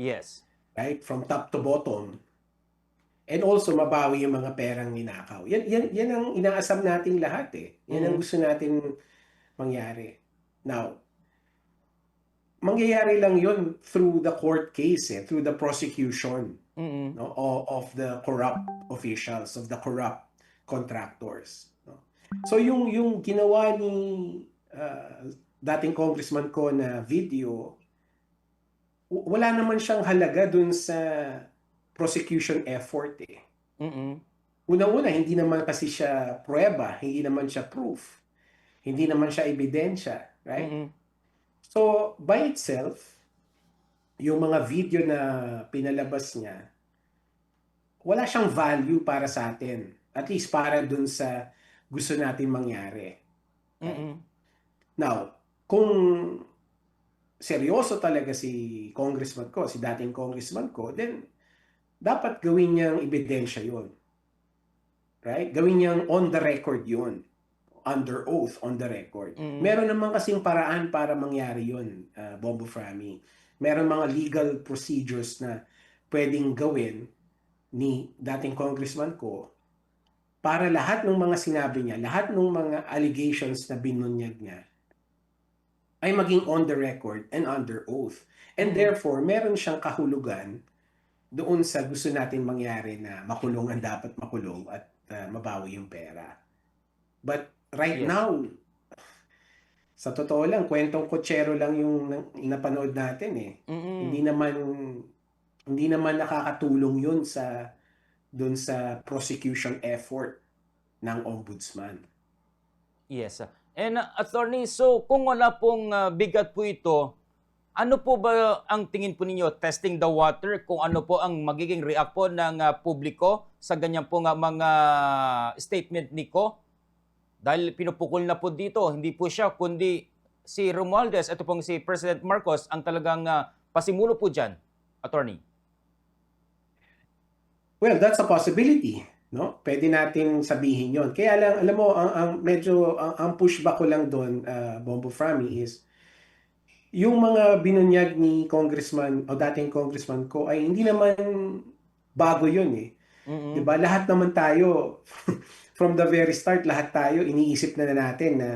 Yes. right? From top to bottom. And also mabawi yung mga perang ninakaw. Yan ang inaasam nating lahat eh. Yan ang gusto natin mangyari. Now, mangyayari lang yun through the court case eh, through the prosecution no, of the corrupt officials, of the corrupt contractors. No? So yung ginawa ni dating congressman ko na video, wala naman siyang halaga dun sa prosecution effort eh. Una-una, hindi naman kasi siya prueba, hindi naman siya proof, hindi naman siya ebidensya, right? So, by itself, yung mga video na pinalabas niya, wala siyang value para sa atin. At least para dun sa gusto natin mangyari. Right? Now, kung seryoso talaga si congressman ko, si dating congressman ko, then dapat gawin niyang ebidensya yun. Right? Gawin niyang on the record yun. Under oath, on the record. Meron naman kasing paraan para mangyari yun, Bombo Frami. Meron mga legal procedures na pwedeng gawin ni dating congressman ko para lahat ng mga sinabi niya, lahat ng mga allegations na binunyag niya ay maging on the record and under oath. And therefore, meron siyang kahulugan doon sa gusto natin mangyari na makulong ang dapat makulong at mabawi yung pera. But right now, sa totoo lang, kwentong kutsero lang yung napanood natin eh. Hindi naman nakakatulong yun sa doon sa prosecution effort ng ombudsman. Yes. And attorney, so kung wala pong bigat po ito, ano po ba ang tingin po ninyo, testing the water, kung ano po ang magiging react po ng publiko sa ganyan po nga mga statement ni Ko? Dahil pinupukol na po dito, hindi po siya, kundi si Romualdez, ito pong si President Marcos, ang talagang pasimulo po dyan, attorney. Well, that's a possibility. No? Pwede natin sabihin yon. Kaya lang, alam mo, ang pushback ko lang doon, Bombo Frami, is yung mga binunyag ni congressman o dating congressman ko ay hindi naman bago yun eh. Diba? Lahat naman tayo, from the very start, lahat tayo, iniisip na natin na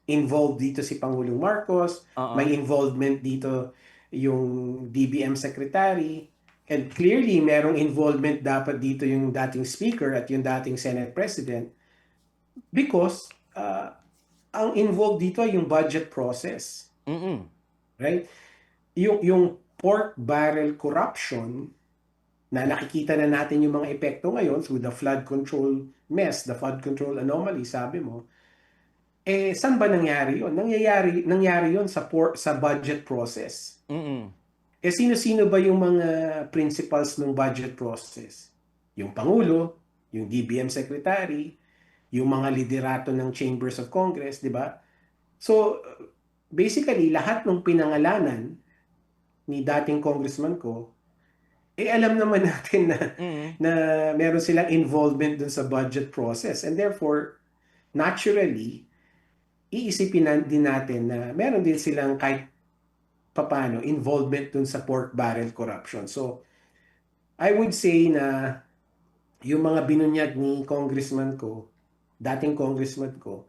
involved dito si Pangulong Marcos, may involvement dito yung DBM Secretary, and clearly, merong involvement dapat dito yung dating Speaker at yung dating Senate President because ang involved dito ay yung budget process. Right? Yung pork barrel corruption na nakikita na natin yung mga epekto ngayon through the flood control mess, the flood control anomaly, sabi mo, eh, saan ba nangyari yun? Nangyari yun sa budget process. Eh, sino-sino ba yung mga principals ng budget process? Yung Pangulo, yung DBM Secretary, yung mga liderato ng Chambers of Congress, di ba? So, basically, lahat ng pinangalanan ni dating congressman ko, eh alam naman natin na meron silang involvement dun sa budget process. And therefore, naturally, iisipin din natin na meron din silang kahit papano involvement dun sa pork barrel corruption. So, I would say na yung mga binunyag ni congressman ko, dating congressman ko,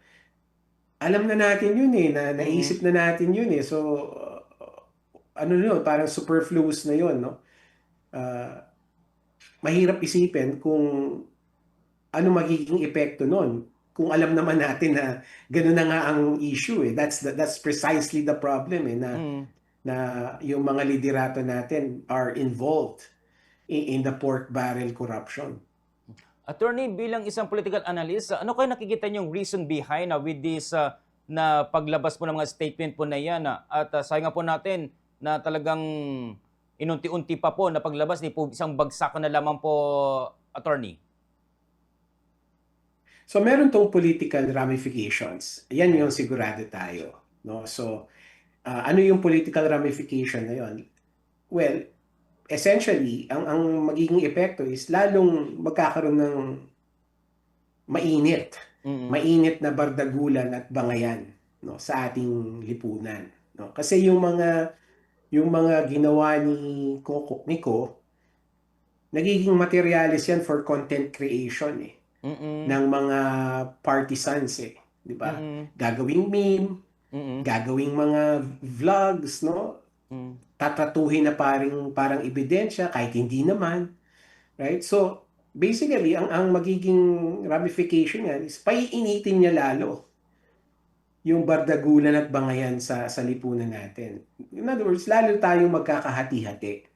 alam na natin yun eh, naisip na natin yun eh. So, ano yun, parang superfluous na yun, no? Mahirap isipin kung ano magiging epekto nun. Kung alam naman natin na gano'n na nga ang issue eh. That's precisely the problem eh, na yung mga liderato natin are involved in the pork barrel corruption. Attorney, bilang isang political analyst, ano kayo nakikita niyong reason behind with this na paglabas po ng mga statement po na yan? At sabi nga po natin na talagang inunti-unti pa po na paglabas, di po isang bagsak na lamang po, attorney. So meron tong political ramifications. Yan yung sigurado tayo. No? So, ano yung political ramification na yun? Well, essentially, ang magiging epekto is lalong magkakaroon ng mainit. Mainit na bardagulan at bangayan, no, sa ating lipunan. No? Kasi yung mga yung mga ginawa ni Nico, nagiging materialis yan for content creation eh, Mm. ng mga partisans eh, di ba? Mm. Gagawing meme, Mm. gagawing mga vlogs, no? Mm. Tatratuhin na parang ebidensya kahit hindi naman, right? So, basically, ang magiging ramification yan is paiinitin niya lalo yung bardagulan at bangayan sa lipunan natin. In other words, lalo tayong magkakahati-hati.